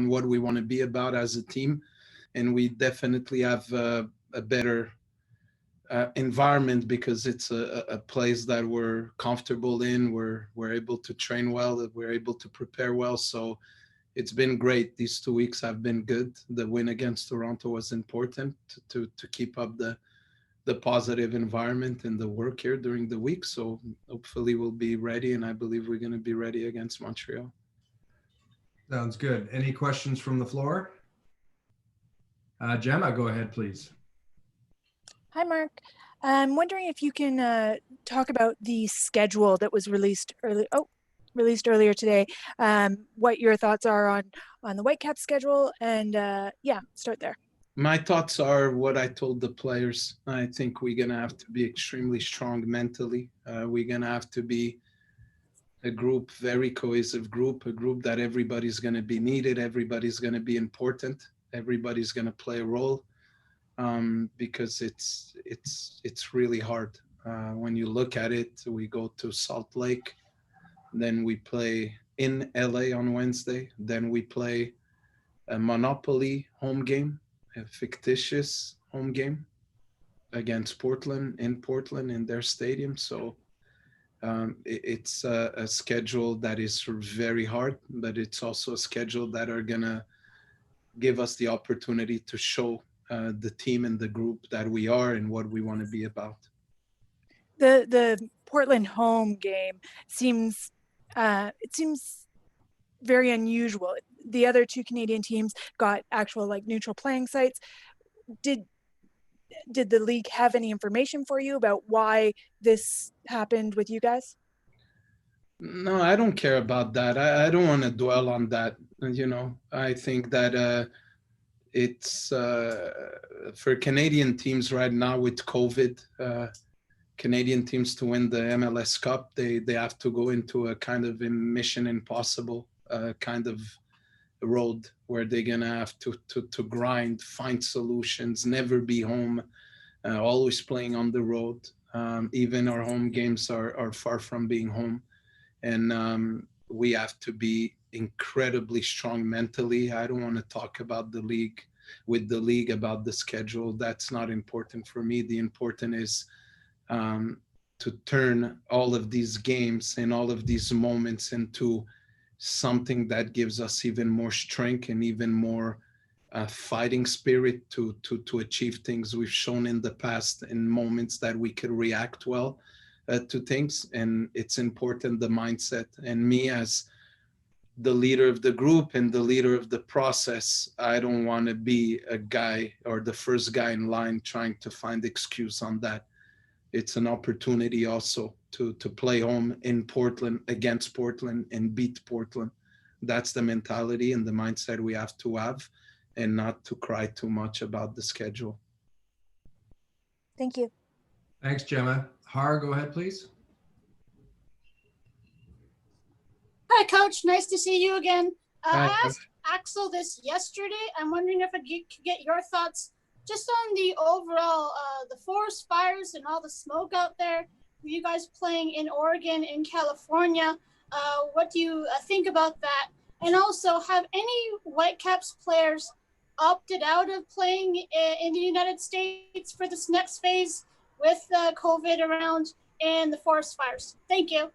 what we want to be about as a team. And we definitely have a better environment because it's a place that we're comfortable in. We're able to train well, that we're able to prepare well. So it's been great. These 2 weeks have been good. The win against Toronto was important to keep up the positive environment and the work here during the week. So hopefully we'll be ready, and I believe we're going to be ready against Montreal. Sounds good. Any questions from the floor? Gemma, go ahead, please. Hi, Marc. I'm wondering if you can talk about the schedule that was released earlier today. What your thoughts are on the Whitecaps schedule, and start there. My thoughts are what I told the players. I think we're going to have to be extremely strong mentally. We're going to have to be a group, very cohesive group, a group that everybody's going to be needed. Everybody's going to be important. Everybody's going to play a role because it's really hard. When you look at it, we go to Salt Lake, then we play in LA on Wednesday, then we play a Monopoly home game, a fictitious home game against Portland in their stadium. So it's a schedule that is very hard, but it's also a schedule that are gonna give us the opportunity to show the team and the group that we are and what we want to be about. The Portland home game seems very unusual. The other two Canadian teams got actual neutral playing sites. Did the league have any information for you about why this happened with you guys? No, I don't care about that. I don't want to dwell on that. I think that it's for Canadian teams right now with COVID, Canadian teams to win the MLS Cup, they have to go into a kind of a mission impossible kind of road where they're gonna have to grind, find solutions, never be home, always playing on the road. Even our home games are far from being home, and we have to be incredibly strong mentally. I don't want to talk about the league about the schedule. That's not important for me. The important is to turn all of these games and all of these moments into something that gives us even more strength and even more fighting spirit to achieve things. We've shown in the past in moments that we could react well to things, and it's important, the mindset. And me as the leader of the group and the leader of the process, I don't want to be a guy or the first guy in line trying to find excuse on that. It's an opportunity also to play home in Portland against Portland and beat Portland. That's the mentality and the mindset we have to have, and not to cry too much about the schedule. Thank you. Thanks, Gemma. Har, go ahead, please. Hi, Coach. Nice to see you again. Hi, I asked Axel this yesterday. I'm wondering if I could get your thoughts just on the overall, the forest fires and all the smoke out there. Were you guys playing in Oregon, in California? What do you think about that? And also, have any Whitecaps players opted out of playing in the United States for this next phase with COVID around and the forest fires? Thank you.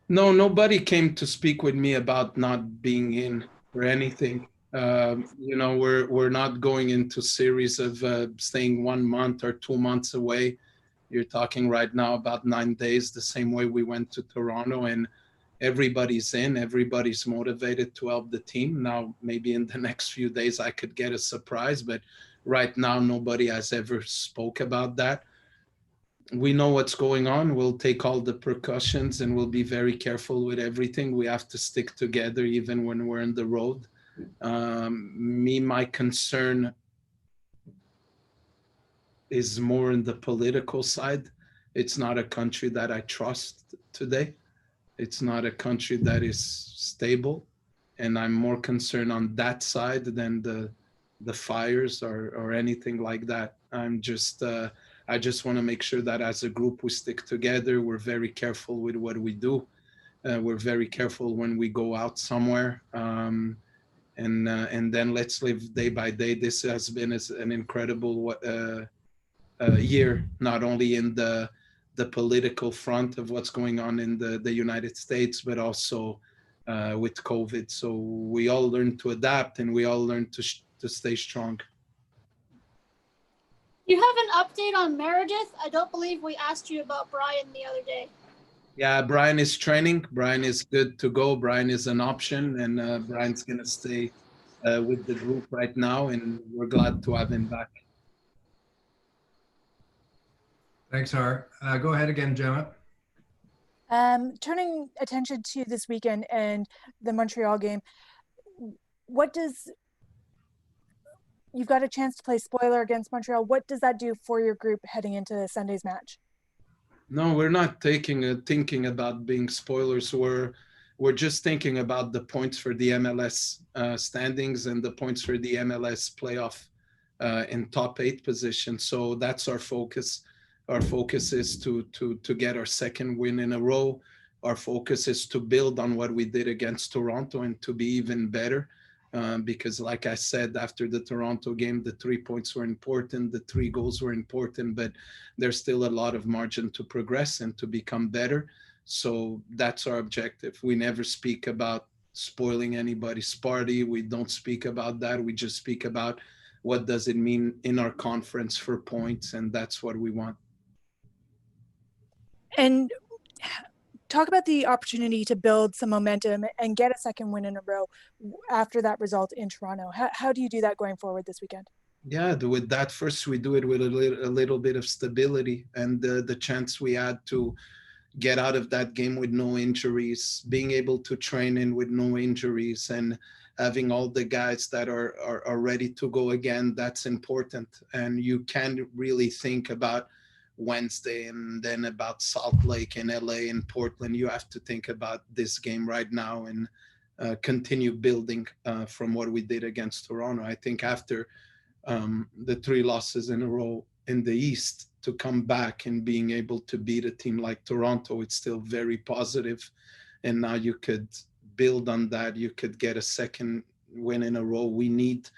No, nobody came to speak with me about not being in or anything. We're not going into series of staying 1 month or 2 months away. You're talking right now about 9 days, the same way we went to Toronto, and everybody's in, everybody's motivated to help the team. Now, maybe in the next few days I could get a surprise, but right now nobody has ever spoke about that. We know what's going on. We'll take all the precautions and we'll be very careful with everything. We have to stick together even when we're on the road. My concern is more in the political side. It's not a country that I trust today. It's not a country that is stable, and I'm more concerned on that side than the fires or anything like that. I just want to make sure that as a group we stick together. We're very careful with what we do. we're very careful when we go out somewhere. And then let's live day by day. This has been an incredible year, not only in the political front of what's going on in the United States, but also with COVID. So we all learn to adapt, and we all learn to stay strong. You have an update on Meredith? I don't believe we asked you about Brian the other day. Yeah, Brian is training. Brian is good to go. Brian is an option, and Brian's going to stay with the group right now, and we're glad to have him back. Thanks, Har. Go ahead again, Gemma. Turning attention to this weekend and the Montreal game, you've got a chance to play spoiler against Montreal. What does that do for your group heading into Sunday's match? No, we're not thinking about being spoilers. We're just thinking about the points for the MLS standings and the points for the MLS playoff in top 8 position. So that's our focus. Our focus is to get our second win in a row. Our focus is to build on what we did against Toronto and to be even better. Because like I said, after the Toronto game, the 3 points were important, the 3 goals were important, but there's still a lot of margin to progress and to become better. So that's our objective. We never speak about spoiling anybody's party. We don't speak about that. We just speak about what does it mean in our conference for points, and that's what we want. And talk about the opportunity to build some momentum and get a second win in a row after that result in Toronto. How do you do that going forward this weekend? Yeah, with that, first we do it with a little bit of stability, and the chance we had to get out of that game with no injuries, being able to train in with no injuries, and having all the guys that are ready to go again, that's important. And you can't really think about Wednesday and then about Salt Lake and LA and Portland. You have to think about this game right now and continue building from what we did against Toronto. I think after the 3 losses in a row in the East, to come back and being able to beat a team like Toronto, it's still very positive. And now you could build on that. You could get a second win in a row. We need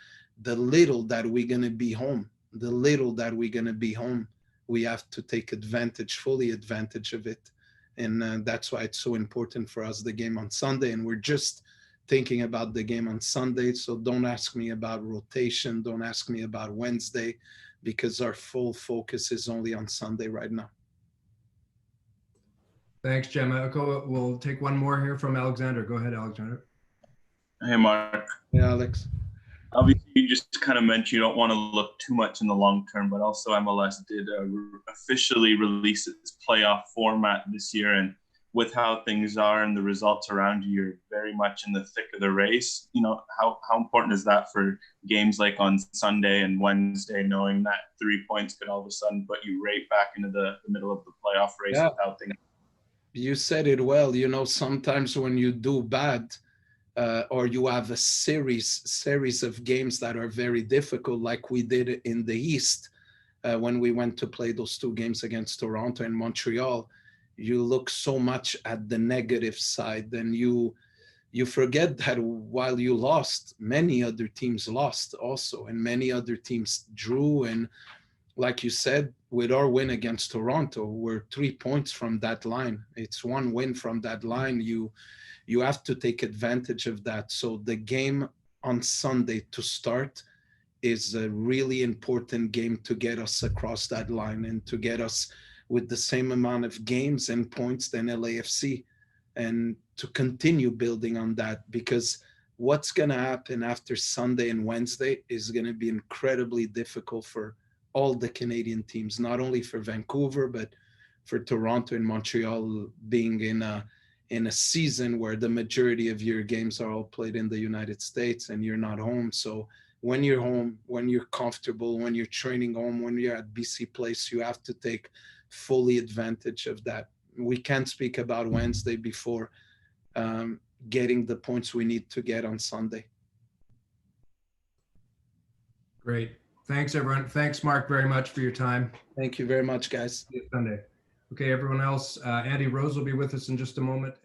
the little that we're going to be home, we have to take fully advantage of it. And that's why it's so important for us, the game on Sunday. And we're just thinking about the game on Sunday. So don't ask me about rotation. Don't ask me about Wednesday, because our full focus is only on Sunday right now. Thanks, Gemma. We'll take one more here from Alexander. Go ahead, Alexander. Hey, Mark. Hey, Alex. Obviously, you just kind of mentioned you don't want to look too much in the long term, but also MLS did officially release its playoff format this year. And with how things are and the results around you, you're very much in the thick of the race. You know, how important is that for games like on Sunday and Wednesday, knowing that 3 points could all of a sudden put you right back into the middle of the playoff race? Yeah. With how things. You said it well. You know, sometimes when you do bad, or you have a series of games that are very difficult, like we did in the East when we went to play those 2 games against Toronto and Montreal, you look so much at the negative side, and you forget that while you lost, many other teams lost also, and many other teams drew. And like you said, with our win against Toronto, we're 3 points from that line. It's 1 win from that line. You have to take advantage of that. So the game on Sunday to start is a really important game to get us across that line and to get us with the same amount of games and points than LAFC, and to continue building on that, because what's going to happen after Sunday and Wednesday is going to be incredibly difficult for all the Canadian teams, not only for Vancouver, but for Toronto and Montreal, being in a season where the majority of your games are all played in the United States and you're not home. So when you're home, when you're comfortable, when you're training home, when you're at BC Place, you have to take fully advantage of that. We can't speak about Wednesday before getting the points we need to get on Sunday. Great. Thanks, everyone. Thanks, Marc, very much for your time. Thank you very much, guys. See you Sunday. Okay, everyone else, Andy Rose will be with us in just a moment.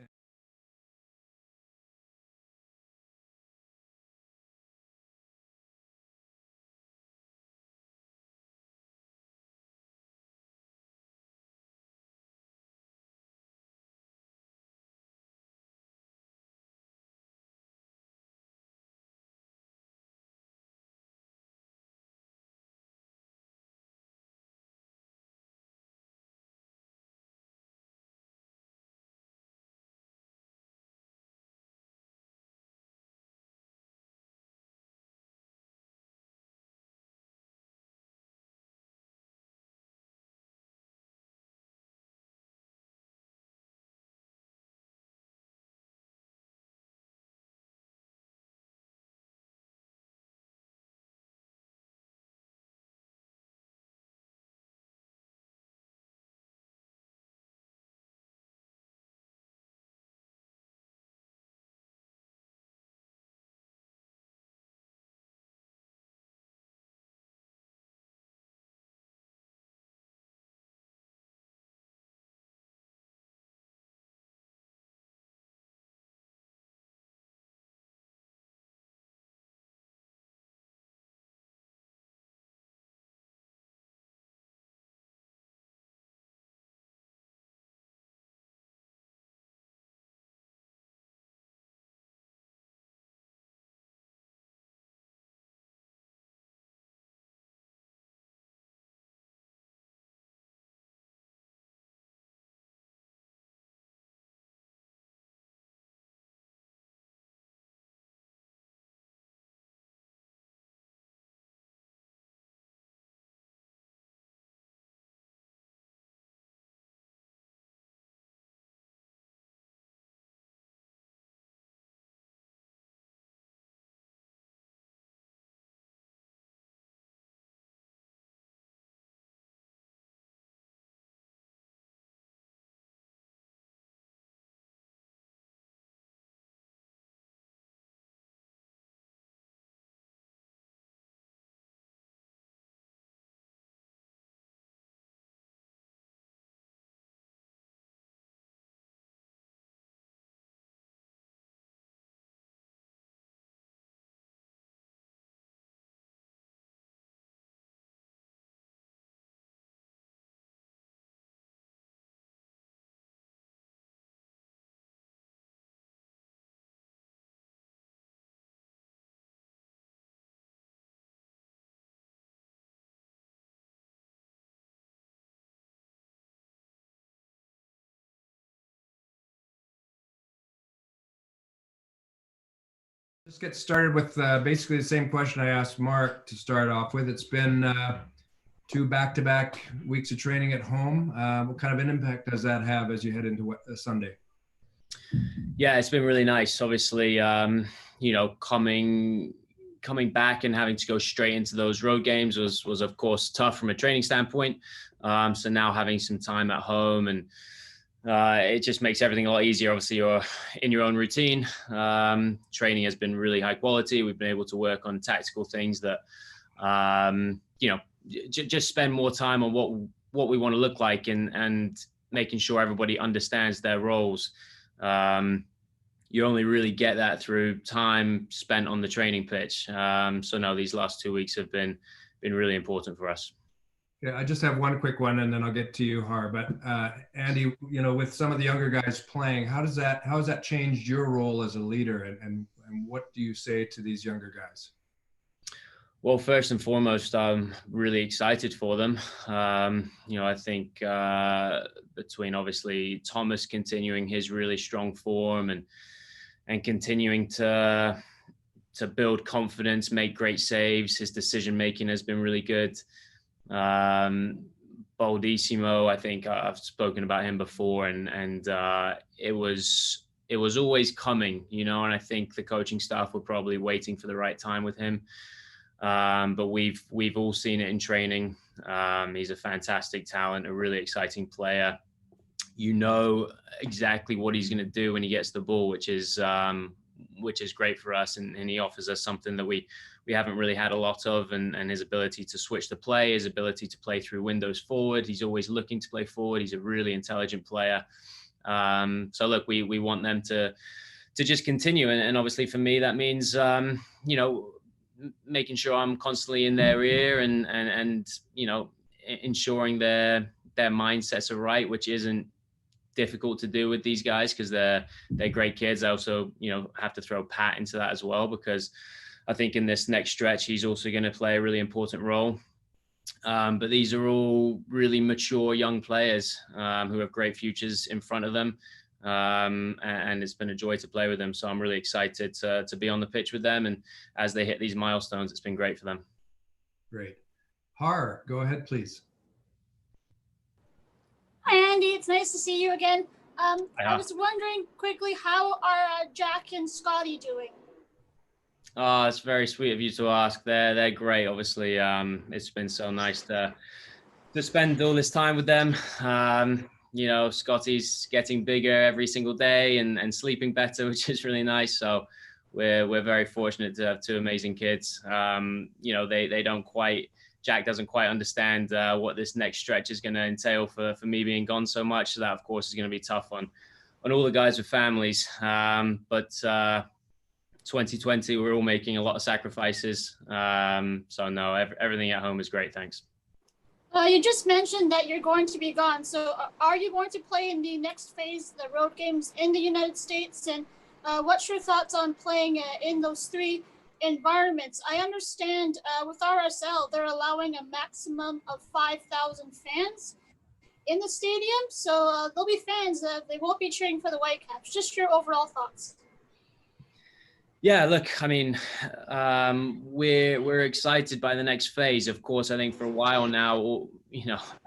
Let's get started with basically the same question I asked Marc to start off with. It's been 2 back-to-back weeks of training at home. What kind of an impact does that have as you head into Sunday? Yeah, it's been really nice. Obviously, coming back and having to go straight into those road games was of course tough from a training standpoint. So now having some time at home, and it just makes everything a lot easier. Obviously, you're in your own routine. Training has been really high quality. We've been able to work on tactical things that, just spend more time on what we want to look like, and making sure everybody understands their roles. You only really get that through time spent on the training pitch. So no, these last 2 weeks have been really important for us. Yeah, I just have one quick one, and then I'll get to you, Har. But Andy, with some of the younger guys playing, how has that changed your role as a leader, and what do you say to these younger guys? Well, first and foremost, I'm really excited for them. I think between obviously Thomas continuing his really strong form and continuing to build confidence, make great saves, his decision making has been really good. Baldissimo, I think I've spoken about him before, and it was always coming, and I think the coaching staff were probably waiting for the right time with him. But we've all seen it in training. He's a fantastic talent, a really exciting player. You know exactly what he's going to do when he gets the ball, which is great for us, and he offers us something that we haven't really had a lot of, and his ability to switch the play, his ability to play through windows forward. He's always looking to play forward. He's a really intelligent player. So look, we want them to just continue, and obviously for me that means making sure I'm constantly in their ear and ensuring their mindsets are right, which isn't difficult to do with these guys because they're great kids. I also have to throw Pat into that as well, because I think in this next stretch he's also going to play a really important role. But these are all really mature young players who have great futures in front of them. And it's been a joy to play with them. So I'm really excited to be on the pitch with them. And as they hit these milestones, it's been great for them. Great. Har, go ahead, please. Hi, Andy. It's nice to see you again. Hi. I was wondering quickly, how are Jack and Scotty doing? Oh, it's very sweet of you to ask. They're great. Obviously, it's been so nice to spend all this time with them. Scotty's getting bigger every single day and sleeping better, which is really nice. So we're very fortunate to have 2 amazing kids. Jack doesn't quite understand what this next stretch is going to entail for me being gone so much. So that, of course, is going to be tough on all the guys with families. But 2020, we're all making a lot of sacrifices. So no, everything at home is great. Thanks. You just mentioned that you're going to be gone. So are you going to play in the next phase, the road games in the United States? And what's your thoughts on playing in those 3 environments? I understand with RSL, they're allowing a maximum of 5,000 fans in the stadium. So there'll be fans. They won't be cheering for the Whitecaps. Just your overall thoughts. Yeah, look, I mean, we're excited by the next phase. Of course, I think for a while now,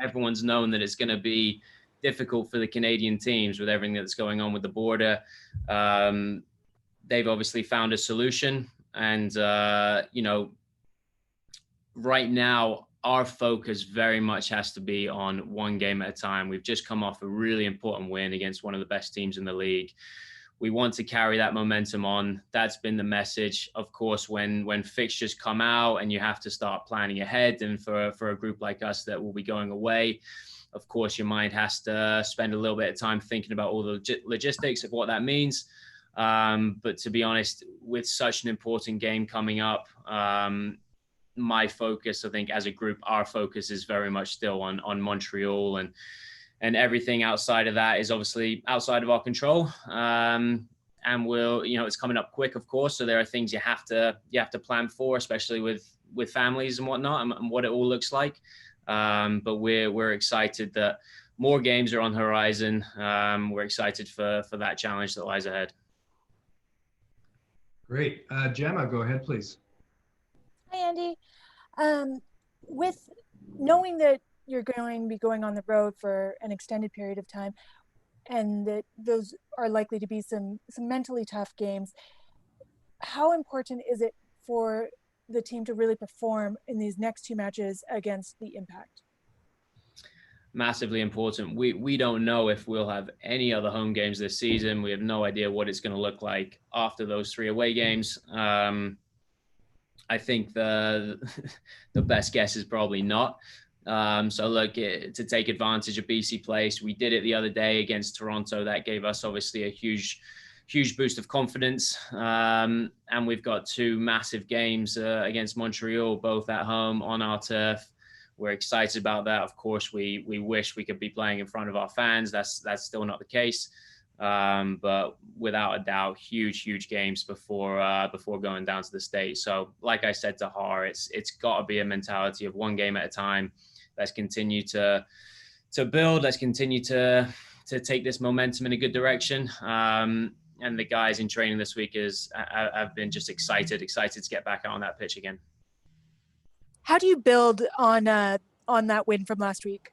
everyone's known that it's going to be difficult for the Canadian teams with everything that's going on with the border. They've obviously found a solution, and right now our focus very much has to be on one game at a time. We've just come off a really important win against one of the best teams in the league. We want to carry that momentum on. That's been the message. Of course, when fixtures come out and you have to start planning ahead, and for a group like us that will be going away, of course, your mind has to spend a little bit of time thinking about all the logistics of what that means. But to be honest, with such an important game coming up, my focus, I think as a group, our focus is very much still on Montreal, and everything outside of that is obviously outside of our control. And it's coming up quick, of course. So there are things you have to plan for, especially with families and whatnot, and what it all looks like. But we're excited that more games are on the horizon. We're excited for that challenge that lies ahead. Great. Gemma, go ahead, please. Hi, Andy. With knowing that you're going to be going on the road for an extended period of time, and that those are likely to be some mentally tough games, how important is it for the team to really perform in these next two matches against the Impact? Massively important. We don't know if we'll have any other home games this season. We have no idea what it's going to look like after those 3 away games. I think the best guess is probably not. So look, to take advantage of BC Place, we did it the other day against Toronto. That gave us obviously a huge boost of confidence. And we've got 2 massive games against Montreal, both at home on our turf. We're excited about that. Of course, we wish we could be playing in front of our fans. That's still not the case. But without a doubt, huge games before going down to the States. So like I said to Har, it's got to be a mentality of 1 game at a time. Let's continue to build. Let's continue to take this momentum in a good direction. And the guys in training this week have been just excited to get back out on that pitch again. How do you build on that win from last week?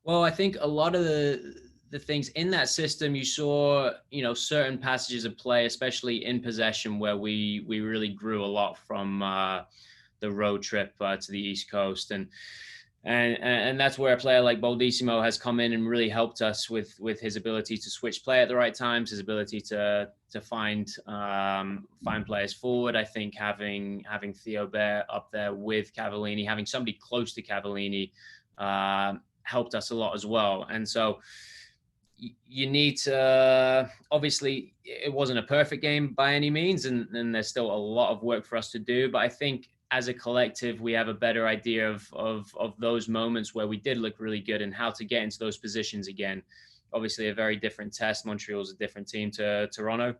Well, I think a lot of the things in that system, you saw, certain passages of play, especially in possession, where we really grew a lot from the road trip to the East Coast, and that's where a player like Boldissimo has come in and really helped us with his ability to switch play at the right times, his ability to find players forward. I think having Theo Bear up there with Cavallini, having somebody close to Cavallini, helped us a lot as well. And so you need to, obviously it wasn't a perfect game by any means, and there's still a lot of work for us to do, but I think as a collective we have a better idea of those moments where we did look really good and how to get into those positions again. Obviously a very different test. Montreal's a different team to Toronto,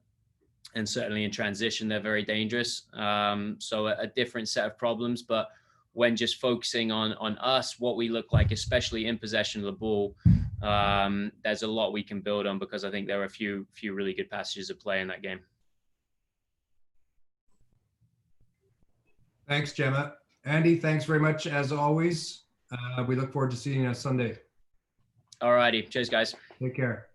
and certainly in transition they're very dangerous. So a different set of problems, but when just focusing on us, what we look like, especially in possession of the ball, there's a lot we can build on, because I think there are a few really good passages of play in that game. Thanks, Gemma. Andy, thanks very much as always. We look forward to seeing you on Sunday. All righty. Cheers, guys. Take care.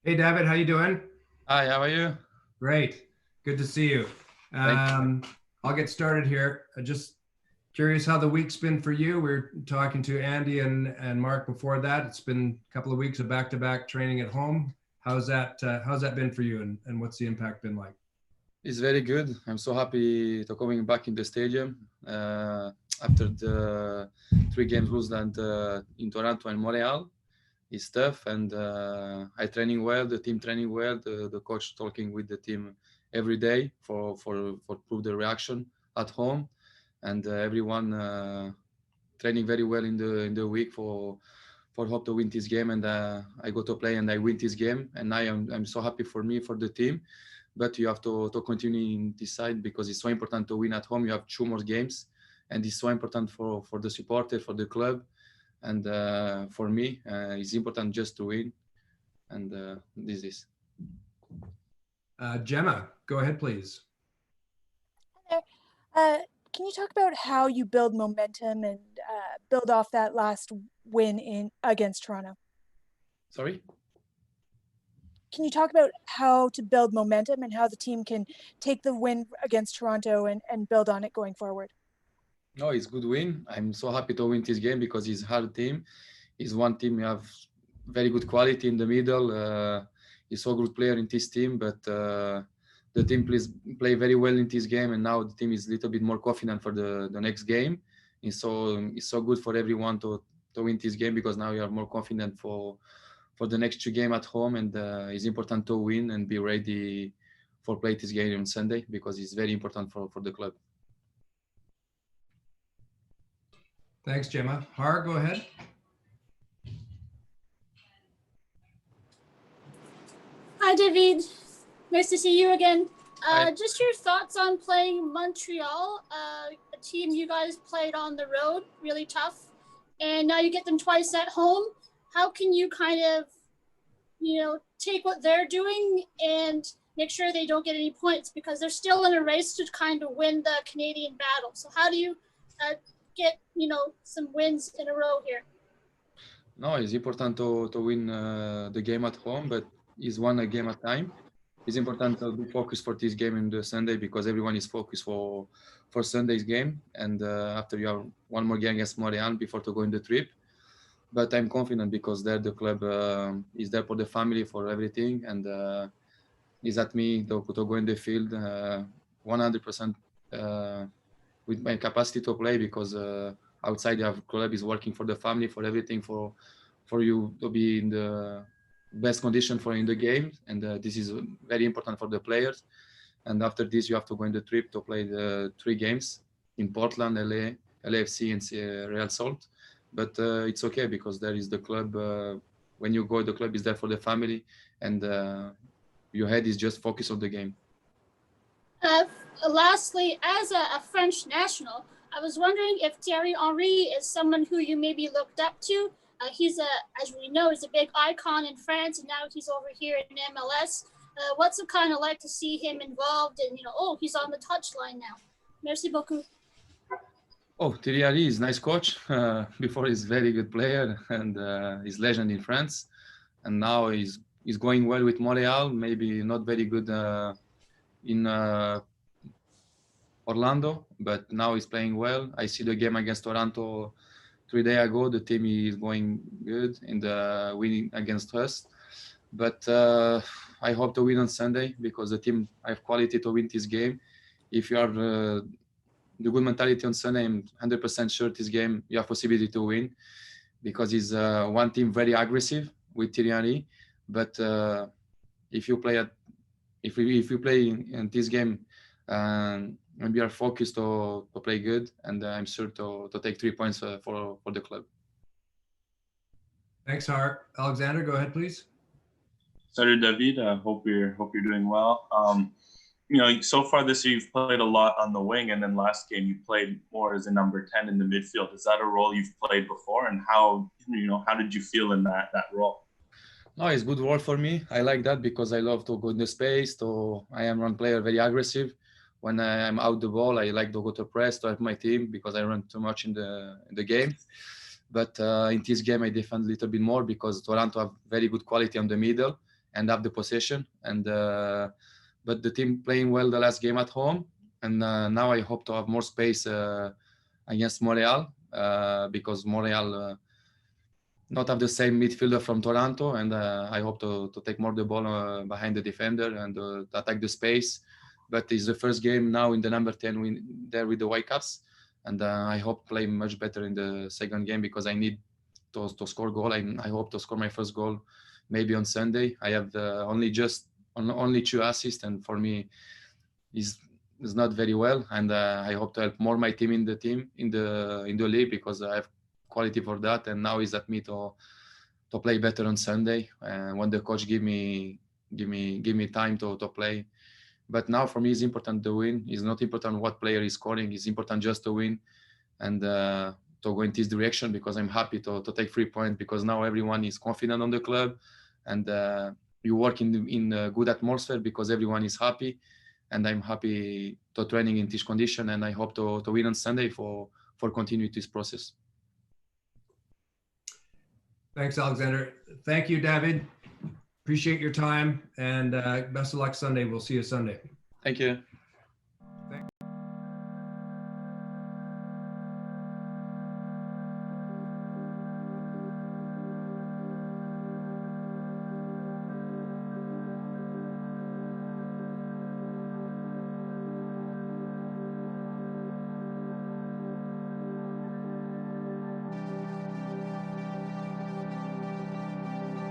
Hey, David, how you doing? Hi, how are you? Great. Good to see you. I'll get started here. Just curious how the week's been for you. We were talking to Andy and Mark before that. It's been a couple of weeks of back-to-back training at home. How's that been for you, and what's the impact been like? It's very good. I'm so happy to coming back in the stadium after the 3 games lose and in Toronto and Montreal. It's tough, and I training well. The team training well. The coach talking with the team every day for prove the reaction at home, and everyone training very well in the week for hope to win this game. And I go to play and I win this game, and I'm so happy for me, for the team. But you have to continue in this side because it's so important to win at home. You have 2 more games, and it's so important for the supporter, for the club, and for me, it's important just to win. And this is. Gemma, go ahead, please. Hi there. Can you talk about how you build momentum and build off that last win against Toronto? Sorry? Can you talk about how to build momentum and how the team can take the win against Toronto and build on it going forward? No, it's good win. I'm so happy to win this game because it's hard team. It's one team you have very good quality in the middle. He's so good player in this team, but the team play very well in this game, and now the team is a little bit more confident for the next game. It's so good for everyone to win this game because now you are more confident for the next 2 games at home, and it's important to win and be ready for play this game on Sunday because it's very important for the club. Thanks, Gemma. Har, go ahead. Hi, David. Nice to see you again. Hi. Just your thoughts on playing Montreal, a team you guys played on the road, really tough, and now you get them twice at home. How can you kind of, take what they're doing and make sure they don't get any points because they're still in a race to kind of win the Canadian battle? So how do you get, some wins in a row here? No, it's important to win the game at home, but it's one game at a time. It's important to be focused for this game in the Sunday because everyone is focused for Sunday's game, and after you have one more game against Montreal before to go in the trip. But I'm confident because there the club is there for the family, for everything, and is at me to go in the field 100% with my capacity to play because outside you have club is working for the family, for everything, for you to be in the best condition for in the game, and this is very important for the players. And after this you have to go in the trip to play the 3 games in Portland, LA, LAFC, and Real Salt. But it's okay because there is the club. When you go, the club is there for the family, and your head is just focused on the game. Lastly, as a French national, I was wondering if Thierry Henry is someone who you maybe looked up to. He's as we know, he's a big icon in France, and now he's over here in MLS. What's it kind of like to see him involved? And he's on the touchline now. Merci beaucoup. Oh, Thierry Henry is nice coach. Before he's very good player and he's legend in France, and now he's going well with Montreal. Maybe not very good in Orlando, but now he's playing well. I see the game against Toronto 3 days ago. The team is going good in the winning against us. But I hope to win on Sunday because the team have quality to win this game. If you have the good mentality on Sunday, I'm 100% sure this game you have possibility to win because it's one team very aggressive with Thierry Henry. But if you play in this game and we are focused to play good, and I'm sure to take 3 points for the club. Thanks, Har. Alexander, go ahead, please. Salut, David. Hope you're doing well. So far this year you've played a lot on the wing, and then last game you played more as a number 10 in the midfield. Is that a role you've played before, and how did you feel in that role? No, it's good role for me. I like that because I love to go in the space. I am run player very aggressive. When I'm out the ball, I like to go to press to help my team because I run too much in the game. But in this game, I defend a little bit more because Toronto have very good quality on the middle, and have the possession. And but the team playing well the last game at home, and now I hope to have more space against Montreal because Montreal not have the same midfielder from Toronto, and I hope to take more the ball behind the defender and to attack the space. But it's the first game now in the number 10 there with the Whitecaps, and I hope play much better in the second game because I need to score goal. I hope to score my first goal maybe on Sunday. I have only 2 assists, and for me is not very well. And I hope to help more my team in the league because I have quality for that. And now is at me to play better on Sunday when the coach give me time to play. But now for me, it's important to win. It's not important what player is scoring. It's important just to win and to go in this direction because I'm happy to take 3 points because now everyone is confident on the club and you work in a good atmosphere because everyone is happy. And I'm happy to training in this condition, and I hope to win on Sunday for continue this process. Thanks, Alexander. Thank you, David. Appreciate your time, and best of luck Sunday. We'll see you Sunday. Thank you.